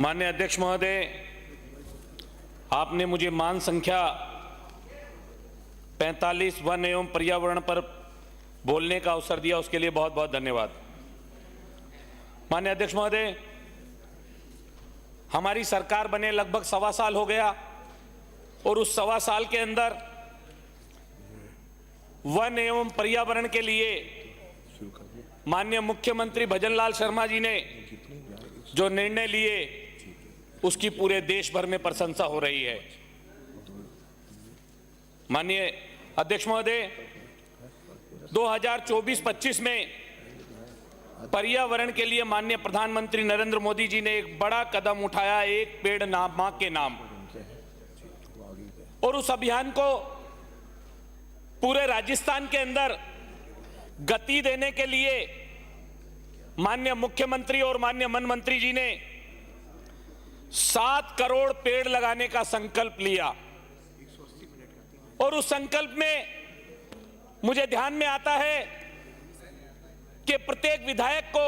माननीय अध्यक्ष महोदय, आपने मुझे मान संख्या 45 वन एवं पर्यावरण पर बोलने का अवसर दिया, उसके लिए बहुत बहुत धन्यवाद। माननीय अध्यक्ष महोदय, हमारी सरकार बने लगभग 1.25 साल हो गया और उस 1.25 साल के अंदर वन एवं पर्यावरण के लिए माननीय मुख्यमंत्री भजनलाल शर्मा जी ने जो निर्णय लिए उसकी पूरे देश भर में प्रशंसा हो रही है। माननीय अध्यक्ष महोदय, 2024-25 में पर्यावरण के लिए माननीय प्रधानमंत्री नरेंद्र मोदी जी ने एक बड़ा कदम उठाया, एक पेड़ मां के नाम, और उस अभियान को पूरे राजस्थान के अंदर गति देने के लिए माननीय मुख्यमंत्री और माननीय वन मंत्री जी ने 7 करोड़ पेड़ लगाने का संकल्प लिया। और उस संकल्प में मुझे ध्यान में आता है कि प्रत्येक विधायक को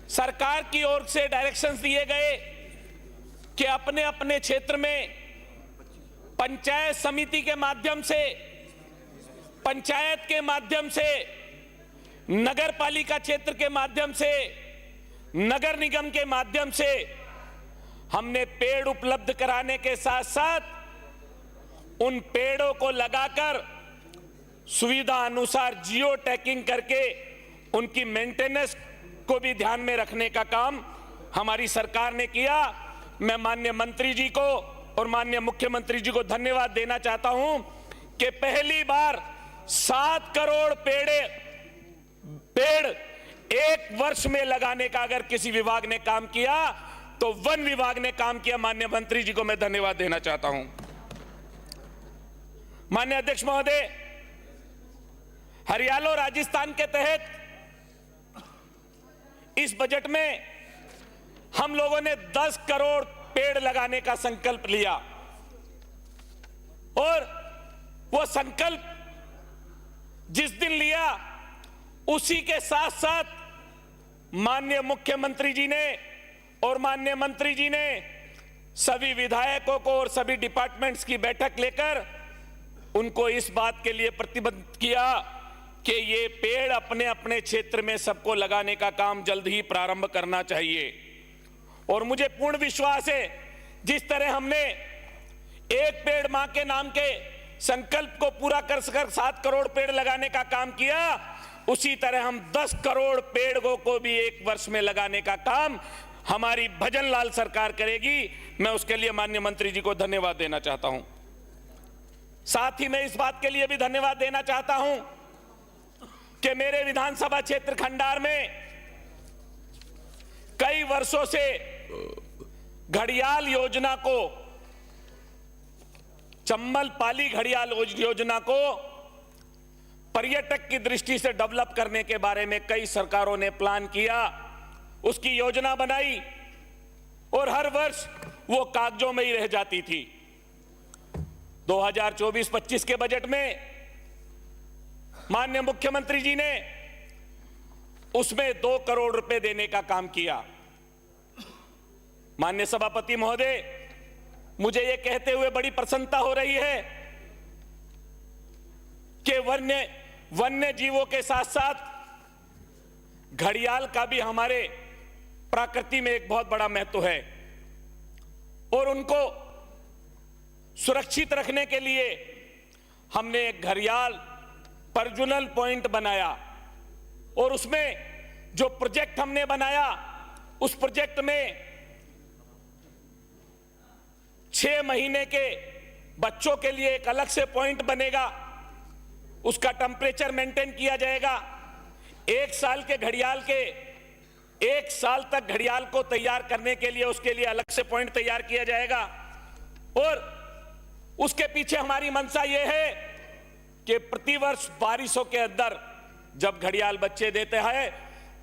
सरकार की ओर से डायरेक्शंस दिए गए कि अपने अपने क्षेत्र में पंचायत समिति के माध्यम से, पंचायत के माध्यम से, नगर पालिका क्षेत्र के माध्यम से, नगर निगम के माध्यम से हमने पेड़ उपलब्ध कराने के साथ साथ उन पेड़ों को लगाकर सुविधा अनुसार जियो टैगिंग करके उनकी मेंटेनेंस को भी ध्यान में रखने का काम हमारी सरकार ने किया। मैं माननीय मंत्री जी को और माननीय मुख्यमंत्री जी को धन्यवाद देना चाहता हूं कि पहली बार 7 करोड़ पेड़ एक वर्ष में लगाने का अगर किसी विभाग ने काम किया तो वन विभाग ने काम किया। माननीय मंत्री जी को मैं धन्यवाद देना चाहता हूं। माननीय अध्यक्ष महोदय, हरियाणा और राजस्थान के तहत इस बजट में हम लोगों ने 10 करोड़ पेड़ लगाने का संकल्प लिया और वो संकल्प जिस दिन लिया उसी के साथ साथ माननीय मुख्यमंत्री जी ने और माननीय मंत्री जी ने सभी विधायकों को और सभी डिपार्टमेंट्स की बैठक लेकर उनको इस बात के लिए प्रतिबद्ध किया कि ये पेड़ अपने अपने क्षेत्र में सबको लगाने का काम जल्द ही प्रारंभ करना चाहिए। और मुझे पूर्ण विश्वास है जिस तरह हमने एक पेड़ मां के नाम के संकल्प को पूरा कर 7 करोड़ पेड़ लगाने का काम किया, उसी तरह हम 10 करोड़ पेड़ों को भी एक वर्ष में लगाने का काम हमारी भजनलाल सरकार करेगी। मैं उसके लिए माननीय मंत्री जी को धन्यवाद देना चाहता हूं। साथ ही मैं इस बात के लिए भी धन्यवाद देना चाहता हूं कि मेरे विधानसभा क्षेत्र खंडार में कई वर्षों से घड़ियाल योजना को, चम्बल पाली घड़ियाल योजना को पर्यटक की दृष्टि से डेवलप करने के बारे में कई सरकारों ने प्लान किया, उसकी योजना बनाई और हर वर्ष वो कागजों में ही रह जाती थी। 2024-25 के बजट में माननीय मुख्यमंत्री जी ने उसमें 2 करोड़ रुपए देने का काम किया। माननीय सभापति महोदय, मुझे यह कहते हुए बड़ी प्रसन्नता हो रही है कि वन्य जीवों के साथ साथ घड़ियाल का भी हमारे प्रकृति में एक बहुत बड़ा महत्व है और उनको सुरक्षित रखने के लिए हमने एक घड़ियाल प्रजनन पॉइंट बनाया और उसमें जो प्रोजेक्ट हमने बनाया उस प्रोजेक्ट में 6 महीने के बच्चों के लिए एक अलग से पॉइंट बनेगा, उसका टेम्परेचर मेंटेन किया जाएगा। 1 साल के घड़ियाल के 1 साल तक घड़ियाल को तैयार करने के लिए उसके लिए अलग से पॉइंट तैयार किया जाएगा और उसके पीछे हमारी मंशा यह है कि प्रतिवर्ष बारिशों के अंदर जब घड़ियाल बच्चे देते हैं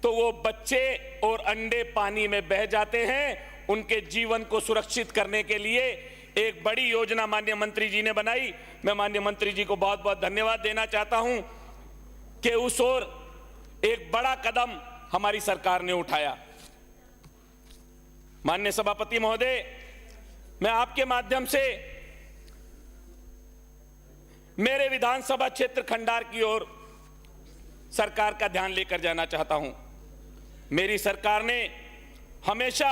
तो वो बच्चे और अंडे पानी में बह जाते हैं। उनके जीवन को सुरक्षित करने के लिए एक बड़ी योजना माननीय मंत्री जी ने बनाई। मैं माननीय मंत्री जी को बहुत बहुत धन्यवाद देना चाहता हूं कि उस ओर एक बड़ा कदम हमारी सरकार ने उठाया। माननीय सभापति महोदय, मैं आपके माध्यम से मेरे विधानसभा क्षेत्र खंडार की ओर सरकार का ध्यान लेकर जाना चाहता हूं। मेरी सरकार ने हमेशा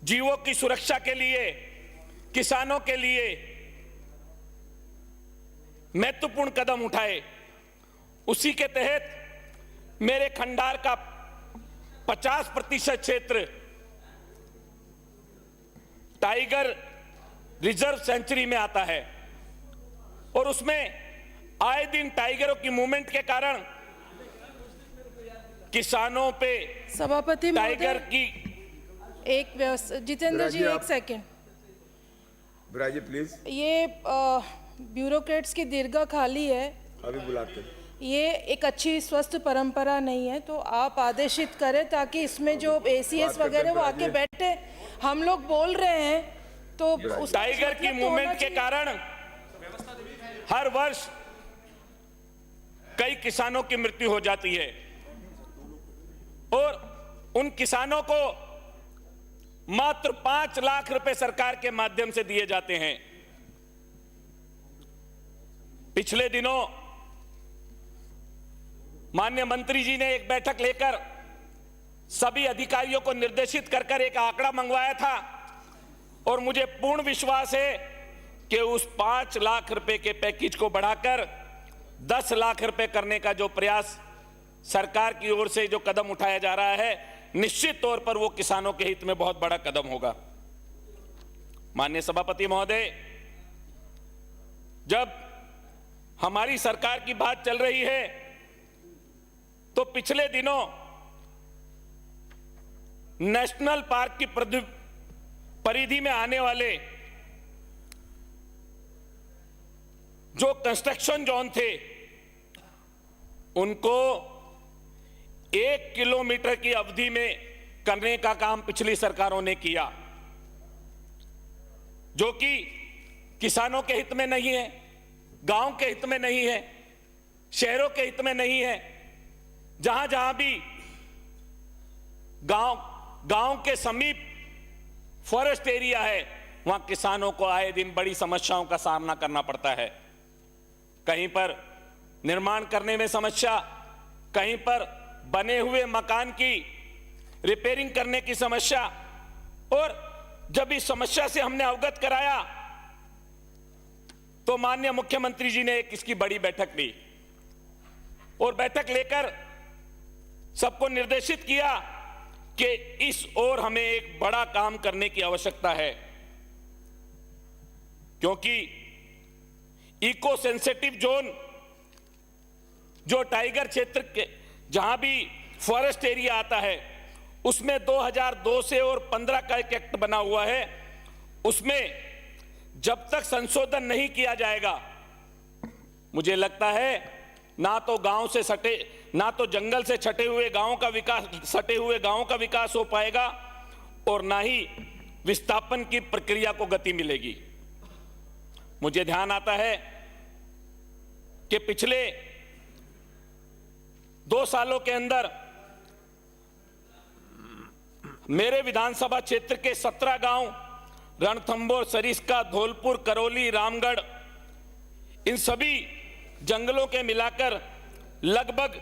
जीवों की सुरक्षा के लिए, किसानों के लिए महत्वपूर्ण कदम उठाए। उसी के तहत मेरे खंडार का 50% क्षेत्र टाइगर रिजर्व सेंचुरी में आता है और उसमें आए दिन टाइगरों की मूवमेंट के कारण किसानों पे सभापति टाइगर की एक जितेंद्र जी एक सेकंड, ब्राजी प्लीज। ये ब्यूरोक्रेट्स की दीर्घा खाली है, अभी बुलाते। ये एक अच्छी स्वस्थ परंपरा नहीं है, तो आप आदेशित करें ताकि इसमें जो ACS वगैरह वो आके बैठे। हम लोग बोल रहे हैं तो टाइगर की मूवमेंट के कारण हर वर्ष कई किसानों की मृत्यु हो जाती है और उन किसानों को मात्र 5 लाख रुपए सरकार के माध्यम से दिए जाते हैं। पिछले दिनों माननीय मंत्री जी ने एक बैठक लेकर सभी अधिकारियों को निर्देशित कर एक आंकड़ा मंगवाया था और मुझे पूर्ण विश्वास है कि उस 5 लाख रुपए के पैकेज को बढ़ाकर 10 लाख रुपए करने का जो प्रयास सरकार की ओर से जो कदम उठाया जा रहा है, निश्चित तौर पर वो किसानों के हित में बहुत बड़ा कदम होगा। माननीय सभापति महोदय, जब हमारी सरकार की बात चल रही है तो पिछले दिनों नेशनल पार्क की परिधि में आने वाले जो कंस्ट्रक्शन जोन थे उनको 1 किलोमीटर की अवधि में करने का काम पिछली सरकारों ने किया, जो कि किसानों के हित में नहीं है, गांव के हित में नहीं है, शहरों के हित में नहीं है। जहां जहां भी गांव के समीप फॉरेस्ट एरिया है, वहां किसानों को आए दिन बड़ी समस्याओं का सामना करना पड़ता है। कहीं पर निर्माण करने में समस्या, कहीं पर बने हुए मकान की रिपेयरिंग करने की समस्या। और जब इस समस्या से हमने अवगत कराया तो माननीय मुख्यमंत्री जी ने एक इसकी बड़ी बैठक ली और बैठक लेकर सबको निर्देशित किया कि इस ओर हमें एक बड़ा काम करने की आवश्यकता है, क्योंकि इको सेंसिटिव जोन जो टाइगर क्षेत्र के जहां भी फॉरेस्ट एरिया आता है उसमें 2002 से और 15 का एक एक्ट बना हुआ है। उसमें जब तक संशोधन नहीं किया जाएगा, मुझे लगता है ना तो गांव से सटे, ना तो जंगल से सटे हुए गांवों का विकास हो पाएगा और ना ही विस्थापन की प्रक्रिया को गति मिलेगी। मुझे ध्यान आता है कि पिछले 2 सालों के अंदर मेरे विधानसभा क्षेत्र के 17 गांव, रणथंभौर, सरिस्का, धौलपुर, करौली, रामगढ़, इन सभी जंगलों के मिलाकर लगभग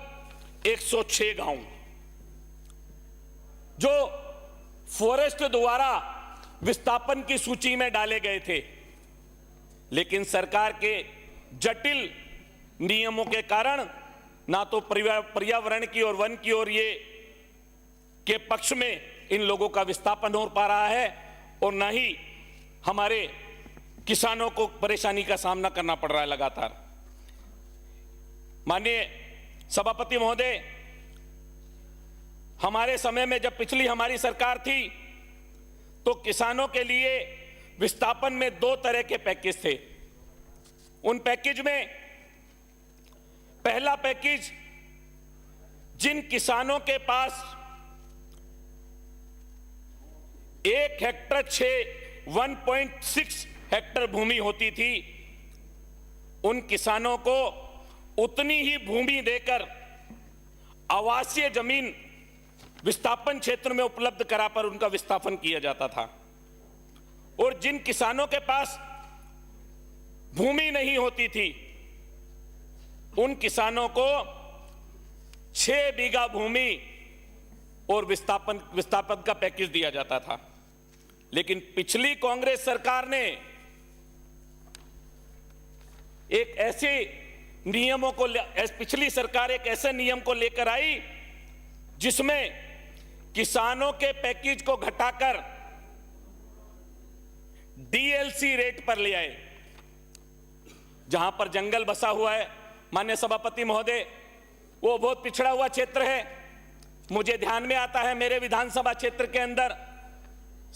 106 गांव जो फॉरेस्ट द्वारा विस्थापन की सूची में डाले गए थे, लेकिन सरकार के जटिल नियमों के कारण ना तो पर्यावरण की और वन की ओर ये के पक्ष में इन लोगों का विस्थापन हो पा रहा है और ना ही हमारे किसानों को परेशानी का सामना करना पड़ रहा है लगातार। माननीय सभापति महोदय, हमारे समय में जब पिछली हमारी सरकार थी तो किसानों के लिए विस्थापन में 2 तरह के पैकेज थे। उन पैकेज में पहला पैकेज जिन किसानों के पास 1 हेक्टर 1.6 हेक्टर भूमि होती थी, उन किसानों को उतनी ही भूमि देकर आवासीय जमीन विस्थापन क्षेत्र में उपलब्ध करा पर उनका विस्थापन किया जाता था। और जिन किसानों के पास भूमि नहीं होती थी, उन किसानों को 6 बीघा भूमि और विस्थापन का पैकेज दिया जाता था। लेकिन पिछली कांग्रेस सरकार ने एक ऐसे नियमों को पिछली सरकार एक ऐसे नियम को लेकर आई जिसमें किसानों के पैकेज को घटाकर डीएलसी रेट पर ले आए। जहां पर जंगल बसा हुआ है, माननीय सभापति महोदय, वो बहुत पिछड़ा हुआ क्षेत्र है। मुझे ध्यान में आता है मेरे विधानसभा क्षेत्र के अंदर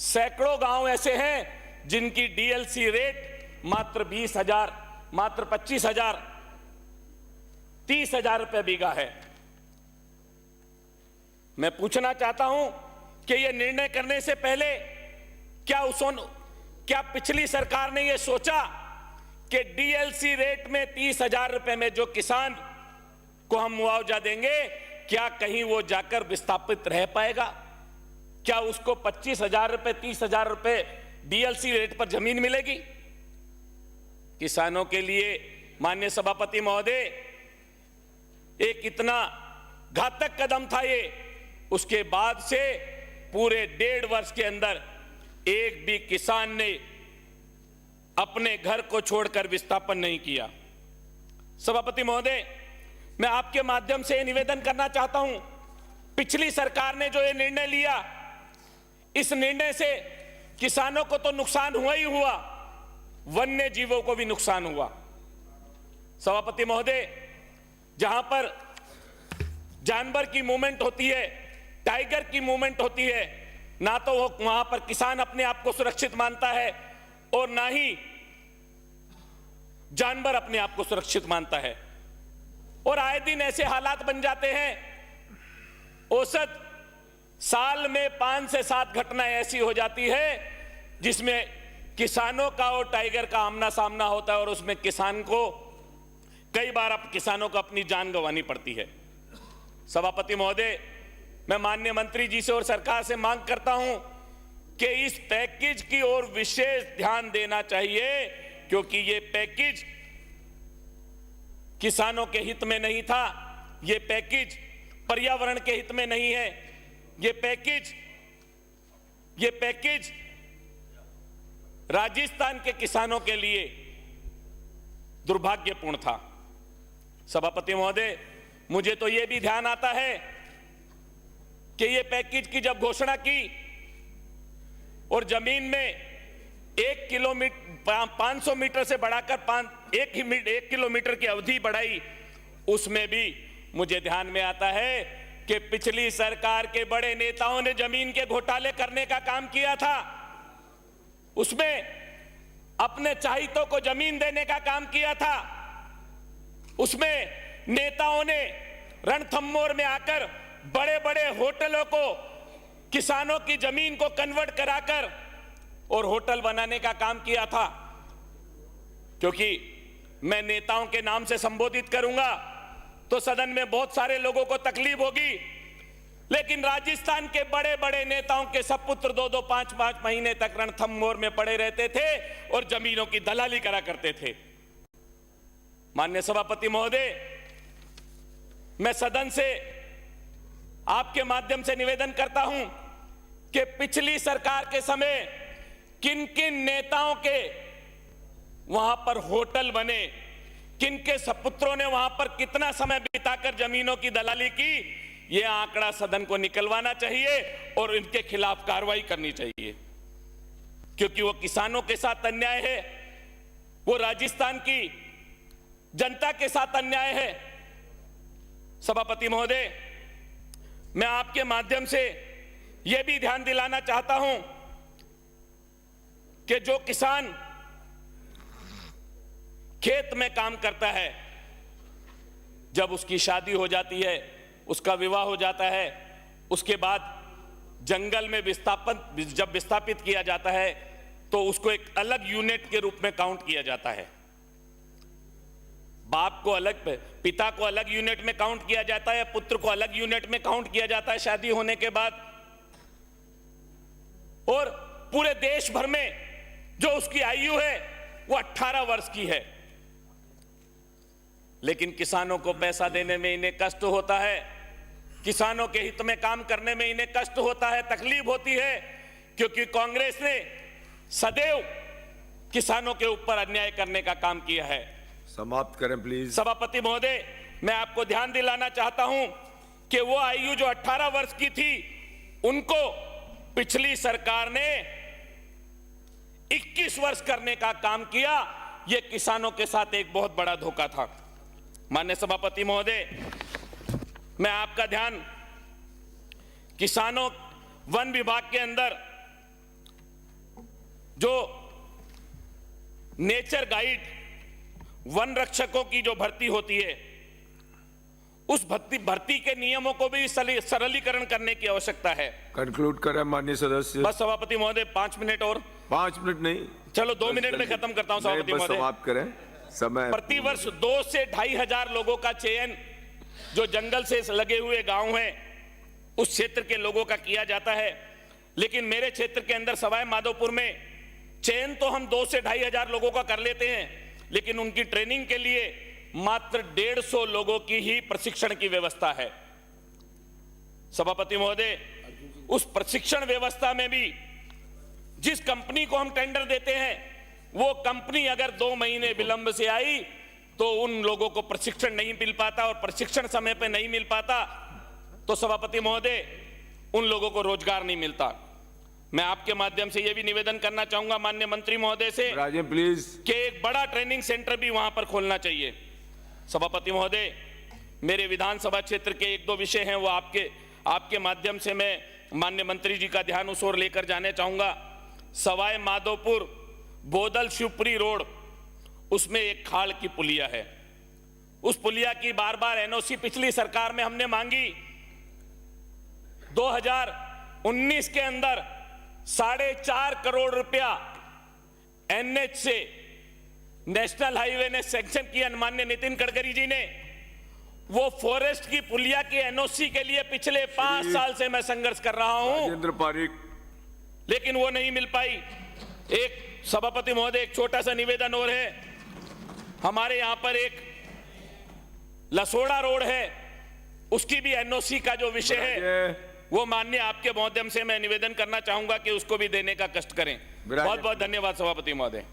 सैकड़ों गांव ऐसे हैं जिनकी डीएलसी रेट मात्र 20,000, मात्र 25,000, 30,000 रुपए बीघा है। मैं पूछना चाहता हूं कि यह निर्णय करने से पहले क्या पिछली सरकार ने यह सोचा कि डीएलसी रेट में 30,000 रुपए में जो किसान को हम मुआवजा देंगे, क्या कहीं वो जाकर विस्थापित रह पाएगा? क्या उसको 25,000 रुपए, 30,000 रुपए डीएलसी रेट पर जमीन मिलेगी? किसानों के लिए माननीय सभापति महोदय एक इतना घातक कदम था ये। उसके बाद से पूरे 1.5 वर्ष के अंदर एक भी किसान ने अपने घर को छोड़कर विस्थापन नहीं किया। सभापति महोदय, मैं आपके माध्यम से निवेदन करना चाहता हूं, पिछली सरकार ने जो ये निर्णय लिया, इस निर्णय से किसानों को तो नुकसान हुआ ही हुआ, वन्य जीवों को भी नुकसान हुआ। सभापति महोदय, जहां पर जानवर की मूवमेंट होती है, टाइगर की मूवमेंट होती है, ना तो वो वहां पर किसान अपने आप को सुरक्षित मानता है और ना ही जानवर अपने आप को सुरक्षित मानता है। और आए दिन ऐसे हालात बन जाते हैं, औसत साल में 5 से 7 घटनाएं ऐसी हो जाती है जिसमें किसानों का और टाइगर का आमना सामना होता है और उसमें किसान को कई बार किसानों को अपनी जान गंवानी पड़ती है। सभापति महोदय, मैं माननीय मंत्री जी से और सरकार से मांग करता हूं कि इस पैकेज की ओर विशेष ध्यान देना चाहिए, क्योंकि ये पैकेज किसानों के हित में नहीं था, ये पैकेज पर्यावरण के हित में नहीं है, ये पैकेज राजस्थान के किसानों के लिए दुर्भाग्यपूर्ण था। सभापति महोदय, मुझे तो यह भी ध्यान आता है कि यह पैकेज की जब घोषणा की और जमीन में 1 किलोमीटर 500 मीटर से बढ़ाकर 1 किलोमीटर की अवधि बढ़ाई, उसमें भी मुझे ध्यान में आता है कि पिछली सरकार के बड़े नेताओं ने जमीन के घोटाले करने का काम किया था। उसमें अपने चाहितों को जमीन देने का काम किया था। उसमें नेताओं ने रणथंभौर में आकर बड़े बड़े होटलों को, किसानों की जमीन को कन्वर्ट कराकर और होटल बनाने का काम किया था। क्योंकि मैं नेताओं के नाम से संबोधित करूंगा तो सदन में बहुत सारे लोगों को तकलीफ होगी, लेकिन राजस्थान के बड़े बड़े नेताओं के सपुत्र 2-2, 5-5 महीने तक रणथंभौर में पड़े रहते थे और जमीनों की दलाली करा करते थे। माननीय सभापति महोदय, मैं सदन से आपके माध्यम से निवेदन करता हूं कि पिछली सरकार के समय किन किन नेताओं के वहां पर होटल बने, किन के सपुत्रों ने वहां पर कितना समय बिताकर जमीनों की दलाली की, यह आंकड़ा सदन को निकलवाना चाहिए और इनके खिलाफ कार्रवाई करनी चाहिए। क्योंकि वो किसानों के साथ अन्याय है, वो राजस्थान की जनता के साथ अन्याय है। सभापति महोदय, मैं आपके माध्यम से यह भी ध्यान दिलाना चाहता हूं कि जो किसान खेत में काम करता है, जब उसकी शादी हो जाती है, उसका विवाह हो जाता है, उसके बाद जंगल में जब विस्थापित किया जाता है तो उसको एक अलग यूनिट के रूप में काउंट किया जाता है। बाप को अलग, पिता को अलग यूनिट में काउंट किया जाता है, पुत्र को अलग यूनिट में काउंट किया जाता है शादी होने के बाद। और पूरे देश भर में जो उसकी आयु है वो 18 वर्ष की है। लेकिन किसानों को पैसा देने में इन्हें कष्ट होता है, किसानों के हित में काम करने में इन्हें कष्ट होता है, तकलीफ होती है, क्योंकि कांग्रेस ने सदैव किसानों के ऊपर अन्याय करने का काम किया है। समाप्त करें प्लीज। सभापति महोदय, मैं आपको ध्यान दिलाना चाहता हूं कि वो आयु जो 18 वर्ष की थी, उनको पिछली सरकार ने 21 वर्ष करने का काम किया। यह किसानों के साथ एक बहुत बड़ा धोखा था। माननीय सभापति महोदय, मैं आपका ध्यान किसानों वन विभाग के अंदर जो नेचर गाइड वन रक्षकों की जो भर्ती होती है, उस भर्ती के नियमों को भी सरलीकरण करने की आवश्यकता है। कंक्लूड करें माननीय सदस्य। बस सभापति महोदय 5 मिनट और। 5 मिनट नहीं, चलो 2 मिनट में खत्म करता हूं सभापति महोदय। समाप्त करें समय। प्रतिवर्ष 2 से 2,500 लोगों का चयन जो जंगल से लगे हुए गांव हैं उस क्षेत्र के लोगों का किया जाता है। लेकिन मेरे क्षेत्र के अंदर सवाई माधोपुर में चयन तो हम 2 से 2,500 लोगों का कर लेते हैं, लेकिन उनकी ट्रेनिंग के लिए मात्र 150 लोगों की ही प्रशिक्षण की व्यवस्था है। सभापति महोदय, उस प्रशिक्षण व्यवस्था में भी जिस कंपनी को हम टेंडर देते हैं, वो कंपनी अगर 2 महीने विलंब से आई तो उन लोगों को प्रशिक्षण नहीं मिल पाता, और प्रशिक्षण समय पे नहीं मिल पाता तो सभापति महोदय उन लोगों को रोजगार नहीं मिलता। मैं आपके माध्यम से यह भी निवेदन करना चाहूंगा माननीय मंत्री महोदय से प्लीज कि एक बड़ा ट्रेनिंग सेंटर भी वहां पर खोलना चाहिए। सभापति महोदय, मेरे विधानसभा क्षेत्र के 1-2 विषय हैं, वो आपके माध्यम से मैं माननीय मंत्री जी का ध्यान उस ओर लेकर जाने चाहूंगा। सवाई माधोपुर बोदल शिवपुरी रोड, उसमें एक खाल की पुलिया है। उस पुलिया की बार बार एनओसी पिछली सरकार में हमने मांगी। 2019 के अंदर 4.5 करोड़ रुपया एनएच से, नेशनल हाईवे ने सैंक्शन किया माननीय नितिन गडकरी जी ने। वो फॉरेस्ट की पुलिया की एनओसी के लिए पिछले 5 साल से मैं संघर्ष कर रहा हूं, राजेंद्र पारिक, लेकिन वो नहीं मिल पाई। एक सभापति महोदय, एक छोटा सा निवेदन और है। हमारे यहां पर एक लसोड़ा रोड है, उसकी भी एनओसी का जो विषय है वो माननीय आपके माध्यम से मैं निवेदन करना चाहूंगा कि उसको भी देने का कष्ट करें। बहुत बहुत धन्यवाद सभापति महोदय।